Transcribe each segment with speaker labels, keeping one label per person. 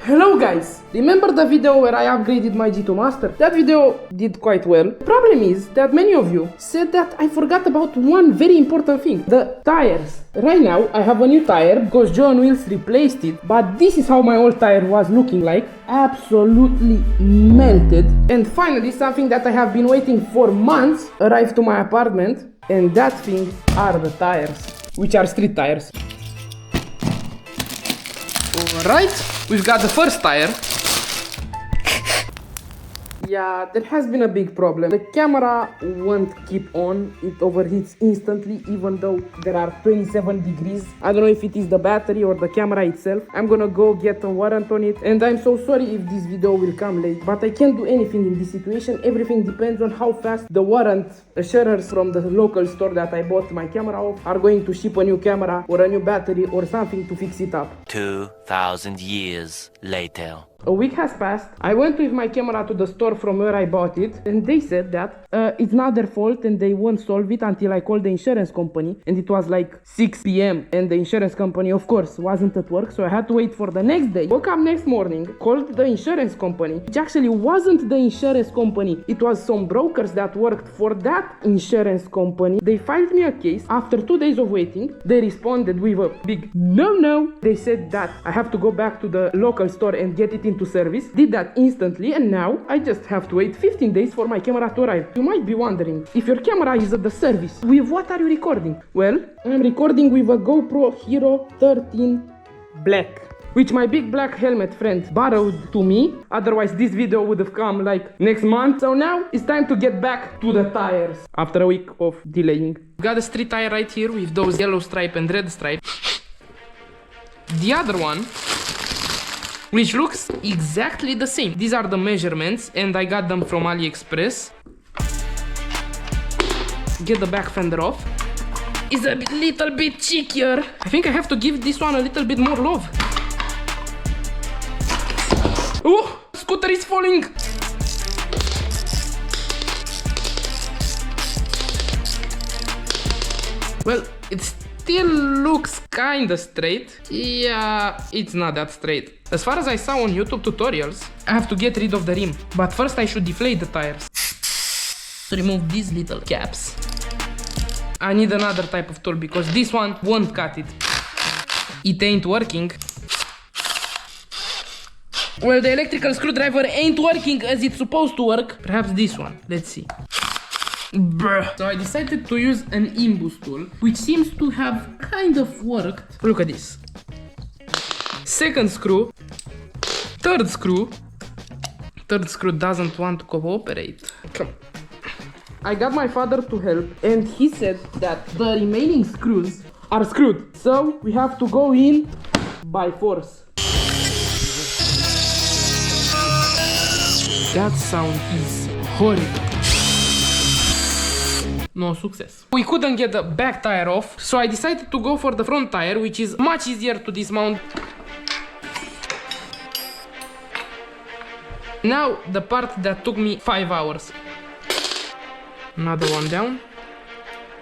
Speaker 1: Hello guys! Remember the video where I upgraded my G2Master? That video did quite well. The problem is that many of you said that I forgot about one very important thing. The tires. Right now I have a new tire because John Wills replaced it, but this is how my old tire was looking like. Absolutely melted. And finally something that I have been waiting for months arrived to my apartment, and that thing are the tires, which are street tires. Alright, we've got the first tire. Yeah, there has been a big problem. The camera won't keep on. It overheats instantly even though there are 27 degrees. I don't know if it is the battery or the camera itself. I'm gonna go get a warrant on it, and I'm so sorry if this video will come late, but I can't do anything in this situation. Everything depends on how fast the warrant assurers from the local store that I bought my camera off are going to ship a new camera or a new battery or something to fix it up.
Speaker 2: 2,000 years later.
Speaker 1: A week has passed. I went with my camera to the store from where I bought it, and they said that it's not their fault and they won't solve it until I called the insurance company, and it was like 6 p.m. and the insurance company of course wasn't at work, so I had to wait for the next day. Woke up next morning, called the insurance company, which actually wasn't the insurance company. It was some brokers that worked for that insurance company. They filed me a case. After 2 days of waiting, they responded with a big no. They said that I have to go back to the local store and get it into service. Did that instantly, and now I just have to wait 15 days for my camera to arrive. You might be wondering, if your camera is at the service, with what are you recording? Well, I'm recording with a GoPro Hero 13 Black, which my big black helmet friend borrowed to me. Otherwise this video would have come like next month. So now it's time to get back to the tires after a week of delaying. Got a street tire right here with those yellow stripe and red stripe. The other one, which looks exactly the same. These are the measurements and I got them from AliExpress. Get the back fender off. It's a little bit cheekier. I think I have to give this one a little bit more love. Oh, scooter is falling. Well, it still looks kinda straight. Yeah, it's not that straight. As far as I saw on YouTube tutorials, I have to get rid of the rim. But first I should deflate the tires. To remove these little caps, I need another type of tool because this one won't cut it. It ain't working. Well, the electrical screwdriver ain't working as it's supposed to work. Perhaps this one. Let's see. Bruh. So I decided to use an imbus tool, which seems to have kind of worked. Look at this. Second screw. Third screw. Third screw doesn't want to cooperate. Come. I got my father to help, and he said that the remaining screws are screwed. So we have to go in by force. That sound is horrible. No success. We couldn't get the back tire off, so I decided to go for the front tire, which is much easier to dismount. Now the part that took me 5 hours. Another one down.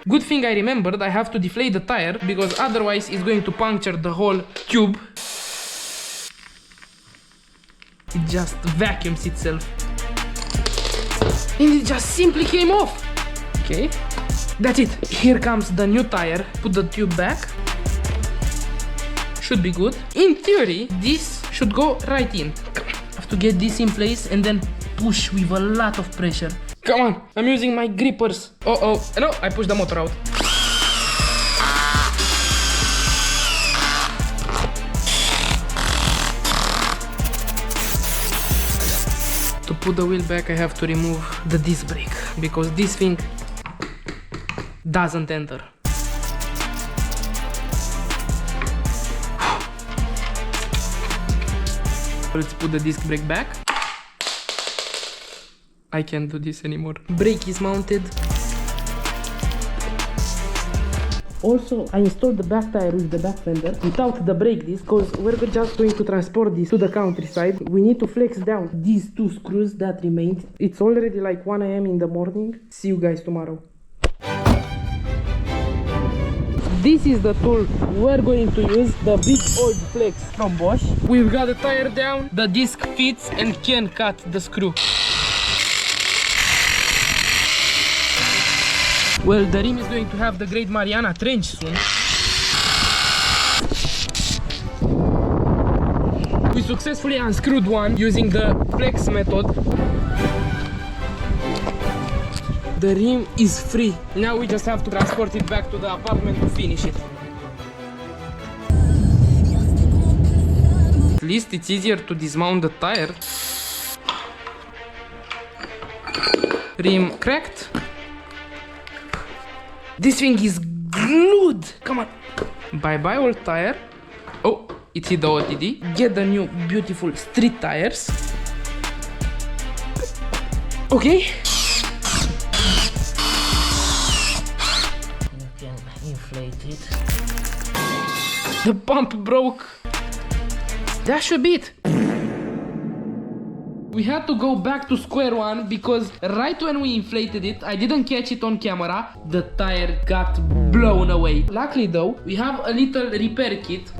Speaker 1: Good thing I remembered I have to deflate the tire because otherwise it's going to puncture the whole tube. It just vacuums itself. And it just simply came off. Okay, that's it. Here comes the new tire. Put the tube back. Should be good. In theory, this should go right in. Have to get this in place and then push with a lot of pressure. Come on, I'm using my grippers. Oh, no, I pushed the motor out. To put the wheel back, I have to remove the disc brake because this thing doesn't enter. Let's put the disc brake back. I can't do this anymore. Brake is mounted. Also, I installed the back tire with the back fender without the brake disc because we're just going to transport this to the countryside. We need to flex down these 2 screws that remained. It's already like 1 AM in the morning. See you guys tomorrow. This is the tool we're going to use, the big old flex from Bosch. We've got the tire down, the disc fits and can cut the screw. Well, the rim is going to have the Great Mariana Trench soon. We successfully unscrewed one using the flex method. The rim is free. Now we just have to transport it back to the apartment to finish it. At least it's easier to dismount the tire. Rim cracked. This thing is glued. Come on. Bye bye old tire. Oh, it hit the OTD. Get the new beautiful street tires. Okay. Inflate it. The pump broke. That should be it. We had to go back to square one because right when we inflated it, I didn't catch it on camera, the tire got blown away. Luckily though, we have a little repair kit.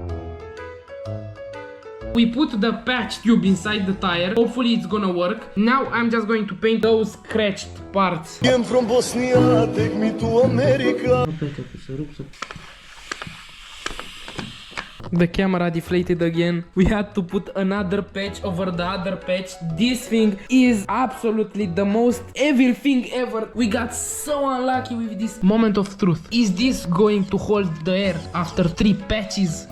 Speaker 1: We put the patch tube inside the tire. Hopefully it's gonna work. Now I'm just going to paint those scratched parts.
Speaker 3: I'm from Bosnia, take me to America.
Speaker 1: The camera deflated again. We had to put another patch over the other patch. This thing is absolutely the most evil thing ever. We got so unlucky with this. Moment of truth. Is this going to hold the air after 3 patches?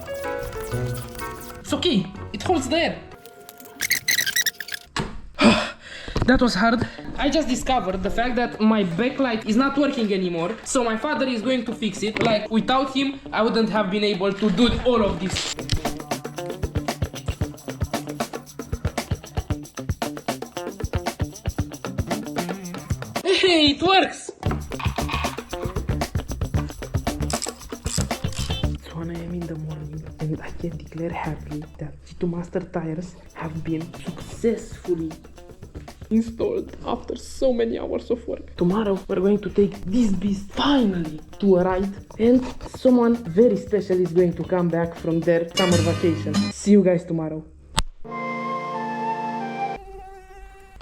Speaker 1: It's okay. It holds the air. That was hard. I just discovered the fact that my backlight is not working anymore, so my father is going to fix it. Like, without him, I wouldn't have been able to do all of this. Hey, it works! It's 1 AM in the morning, and I can declare happily that G2Master tires have been successfully installed after so many hours of work. Tomorrow we're going to take this beast finally to a ride, and someone very special is going to come back from their summer vacation. See you guys tomorrow.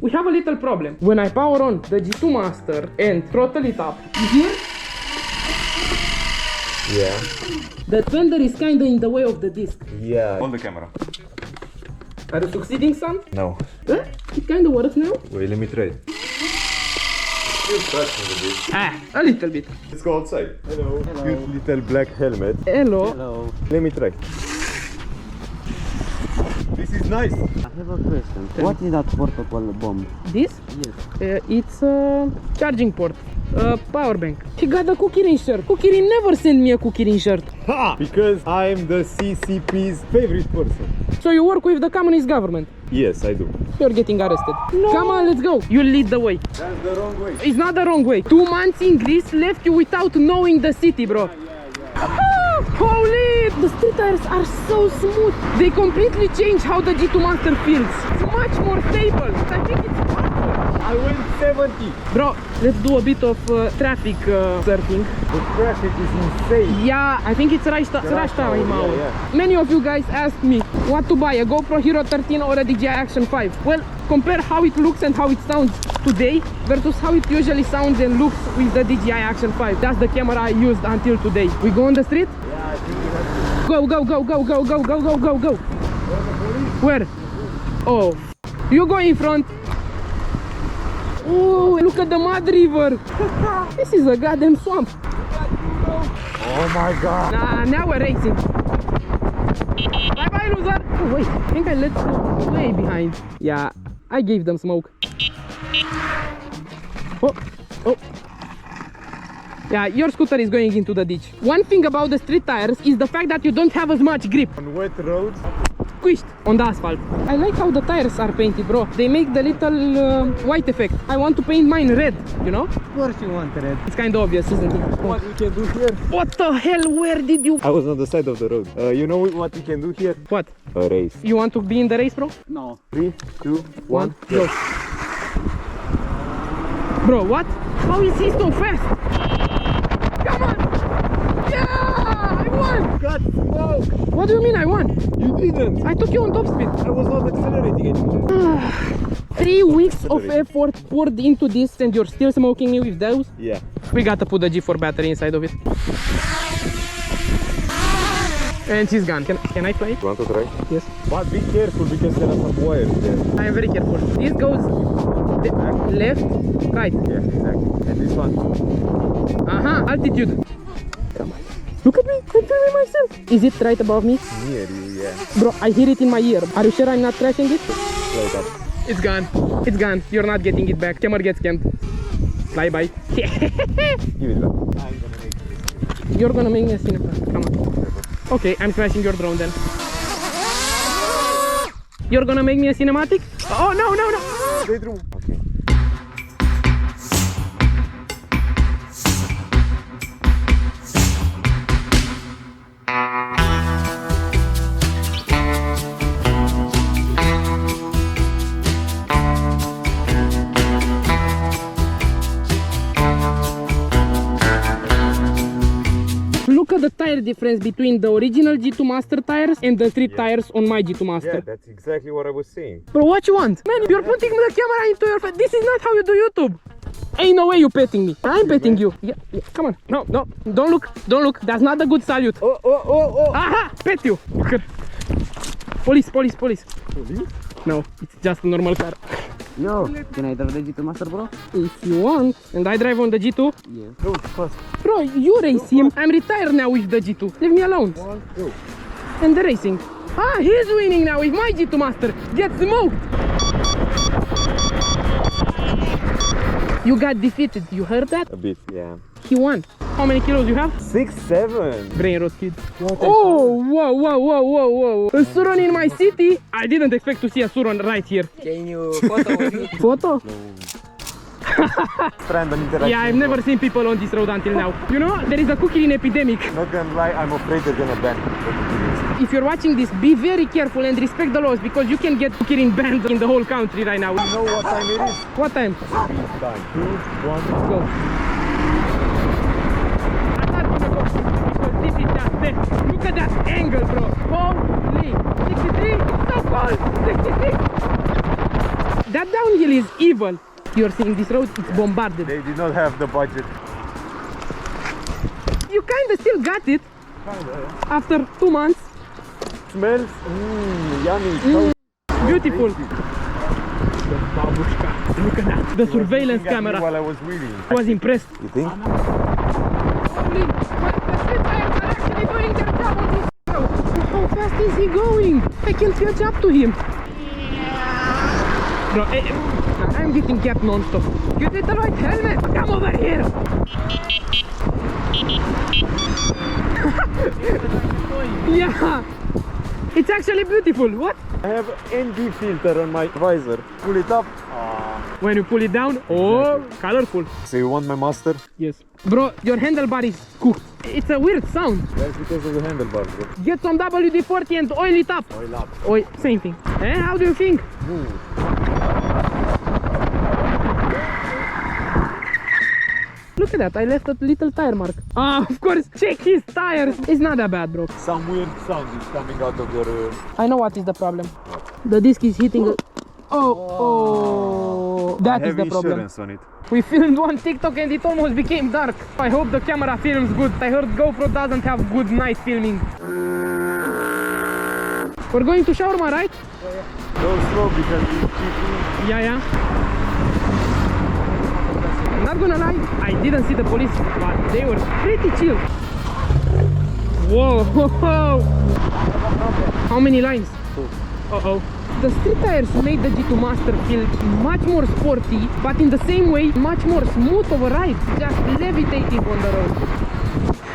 Speaker 1: We have a little problem. When I power on the G2Master and throttle it up, you hear?
Speaker 3: Yeah.
Speaker 1: The fender is kinda in the way of the disc.
Speaker 3: Yeah.
Speaker 4: On the camera.
Speaker 1: Are you succeeding, son?
Speaker 3: No.
Speaker 1: It kinda works now.
Speaker 3: Wait, let me try it. Still scratching a bit.
Speaker 1: A little bit.
Speaker 3: Let's go outside. Hello. Cute little black helmet.
Speaker 1: Hello.
Speaker 5: Hello.
Speaker 3: Let me try. This is nice.
Speaker 5: I have a question. What is that portable bomb?
Speaker 1: This?
Speaker 5: Yes.
Speaker 1: It's a charging port. Power bank. He got the Kukirin shirt. Kukirin never sent me a Kukirin shirt.
Speaker 3: Ha! Because I'm the CCP's favorite person.
Speaker 1: So you work with the communist government.
Speaker 3: Yes, I do.
Speaker 1: You're getting arrested. No. Come on, let's go. You lead the way.
Speaker 3: That's the wrong way.
Speaker 1: It's not the wrong way. 2 months in Greece left you without knowing the city, bro. Holy! The street tires are so smooth. They completely change how the G2Master feels. It's much more stable. I think it's faster.
Speaker 3: I went 70.
Speaker 1: Bro, let's do a bit of traffic surfing.
Speaker 3: The traffic is insane.
Speaker 1: Yeah, I think it's rush time.
Speaker 3: Yeah.
Speaker 1: Many of you guys asked me what to buy, a GoPro Hero 13 or a DJI Action 5. Well, compare how it looks and how it sounds today versus how it usually sounds and looks with the DJI Action 5. That's the camera I used until today. We go on the street?
Speaker 3: Yeah, I think we have to.
Speaker 1: Go, go, go, go, go, go, go, go, go, go. Where? Oh, you go in front. Oh, look at the mud river. This is a goddamn swamp.
Speaker 3: Oh my god.
Speaker 1: Nah, now we're racing. Bye bye, loser. Oh, wait, I think I let you way behind. Yeah, I gave them smoke. Oh, oh. Yeah, your scooter is going into the ditch. One thing about the street tires is the fact that you don't have as much grip.
Speaker 3: On wet roads.
Speaker 1: Squished on the asphalt. I like how the tires are painted, bro. They make the little white effect. I want to paint mine red, you know?
Speaker 5: Of course you want red.
Speaker 1: It's kind of obvious, isn't it?
Speaker 3: What we can do here?
Speaker 1: What the hell? Where did you...
Speaker 3: I was on the side of the road. You know what we can do here?
Speaker 1: What?
Speaker 3: A race.
Speaker 1: You want to be in the race, bro?
Speaker 5: No.
Speaker 3: 3, 2, 1,
Speaker 1: go. Bro, what? How is he so fast? Come on! Yeah!
Speaker 3: got smoked!
Speaker 1: What do you mean I won?
Speaker 3: You didn't!
Speaker 1: I took you on top speed.
Speaker 3: I was not accelerating anymore.
Speaker 1: 3 weeks of effort poured into this and you're still smoking me with those?
Speaker 3: Yeah.
Speaker 1: We gotta put the G4 battery inside of it. And she's gone. Can I play?
Speaker 3: You want to try?
Speaker 1: Yes.
Speaker 3: But be careful because there are some wires there.
Speaker 1: I am very careful. This goes left, right.
Speaker 3: Yeah, exactly. And this one.
Speaker 1: Altitude. Come on. Look at me. I'm filming myself. Is it right above me?
Speaker 3: Near you, yeah.
Speaker 1: Bro, I hear it in my ear. Are you sure I'm not crashing it?
Speaker 3: Slow it up.
Speaker 1: It's gone. It's gone. You're not getting it back. Camera gets scammed. Bye bye.
Speaker 3: Give it back.
Speaker 1: You're gonna make me a cinema. Come on. Okay, I'm crashing your drone then. You're gonna make me a cinematic? Oh no, no, no!
Speaker 3: Okay.
Speaker 1: Look at the tire difference between the original G2 Master tires and the street tires on my G2 Master.
Speaker 3: Yeah, that's exactly what I was saying.
Speaker 1: Bro, what you want? Man, you're putting the camera into your face. This is not how you do YouTube. Ain't no way you petting me. I'm petting you. Yeah, come on. No, no, don't look. Don't look. That's not a good salute.
Speaker 3: Oh!
Speaker 1: Aha! Pet you. Police.
Speaker 3: Police?
Speaker 1: No, it's just a normal car.
Speaker 5: Yo, can I drive the G2 Master, bro?
Speaker 1: If you want, and I drive on the G2.
Speaker 5: Yes.
Speaker 3: Go fast.
Speaker 1: Bro, you race him. I'm retired now with the G2. Leave me alone.
Speaker 3: 1, 2.
Speaker 1: And the racing. Ah, he's winning now with my G2 Master. Get smoked. You got defeated. You heard that?
Speaker 3: A bit, yeah.
Speaker 1: He won. How many kilos you have?
Speaker 3: 6, 7.
Speaker 1: Brain rot, kid. Oh, whoa. A Suron in my city? I didn't expect to see a Suron right here.
Speaker 5: Can you photo with me?
Speaker 1: Photo?
Speaker 3: Random interaction.
Speaker 1: Yeah, I've never seen people on this road until now. You know, there is a Kukirin epidemic.
Speaker 3: Not gonna lie, I'm afraid they're gonna ban it.
Speaker 1: If you're watching this, be very careful and respect the laws because you can get Kukirin banned in the whole country right now.
Speaker 3: You know what time it is?
Speaker 1: What time?
Speaker 3: Speed time. 2, 1,
Speaker 1: Go. I'm not gonna go because this is just death. Look at that angle, bro. Holy. 63? It's so cold. 66. That downhill is evil. You're seeing this road, it's bombarded.
Speaker 3: They did not have the budget.
Speaker 1: You kinda still got it.
Speaker 3: Kinda.
Speaker 1: After 2 months.
Speaker 3: Smells yummy. So
Speaker 1: Beautiful. The babushka. Look at that. The surveillance camera.
Speaker 3: While I was wheeling.
Speaker 1: I was impressed.
Speaker 3: You think?
Speaker 1: Holy, but the street tires are actually doing their job on this road. How fast is he going? I can't catch up to him. Bro, I'm getting capped non-stop. You did the right helmet. Come over here. Yeah. It's actually beautiful. What?
Speaker 3: I have ND filter on my visor. Pull it up.
Speaker 1: When you pull it down, oh, colorful.
Speaker 3: So you want my master?
Speaker 1: Yes. Bro, your handlebar is cooked. It's a weird sound.
Speaker 3: That's because of the handlebars, bro.
Speaker 1: Get some WD-40 and oil it up.
Speaker 3: Oil up.
Speaker 1: Oil, same thing. Eh, how do you think? Look at that, I left a little tire mark. Ah, of course, check his tires. It's not that bad, bro.
Speaker 3: Some weird sound is coming out of your...
Speaker 1: I know what is the problem. The disc is hitting... Oh, that is the problem.
Speaker 3: insurance on it.
Speaker 1: We filmed one TikTok and it almost became dark. I hope the camera films good. I heard GoPro doesn't have good night filming. We're going to shawarma, right?
Speaker 3: Go slow because you keep...
Speaker 1: Yeah. I'm not gonna lie, I didn't see the police, but they were pretty chill. Whoa! How many lines?
Speaker 3: 2.
Speaker 1: Uh-oh. The street tires made the G2 Master feel much more sporty, but in the same way, much more smooth of a ride. Just levitating on the road.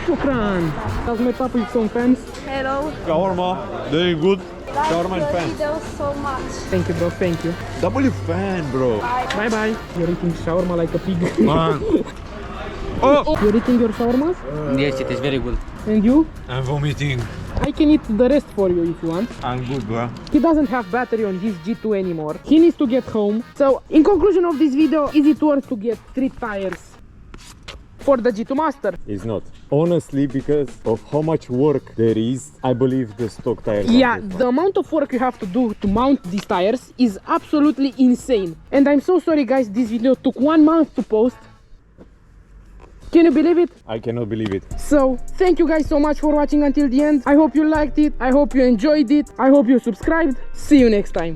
Speaker 1: Shukran! Let's meet up with some fans.
Speaker 4: Hello.
Speaker 3: Shawarma, doing good. Shawarma and
Speaker 4: Like
Speaker 3: fan.
Speaker 4: your videos so much.
Speaker 1: Thank you, bro. Thank you.
Speaker 3: W fan, bro.
Speaker 1: Bye-bye. You're eating shawarma like a pig.
Speaker 3: Man. Oh!
Speaker 1: You're eating your shawarmas?
Speaker 5: Yes, it is very good.
Speaker 1: And you?
Speaker 3: I'm vomiting.
Speaker 1: I can eat the rest for you if you want.
Speaker 3: I'm good, bro.
Speaker 1: He doesn't have battery on his G2 anymore. He needs to get home. So, in conclusion of this video, is it worth to get street tires for the G2 Master.
Speaker 3: It's not. Honestly, because of how much work there is, I believe the stock tires are
Speaker 1: Yeah,
Speaker 3: this
Speaker 1: the amount of work you have to do to mount these tires is absolutely insane. And I'm so sorry guys, this video took 1 month to post. Can you believe it?
Speaker 3: I cannot believe it.
Speaker 1: So, thank you guys so much for watching until the end. I hope you liked it. I hope you enjoyed it. I hope you subscribed. See you next time.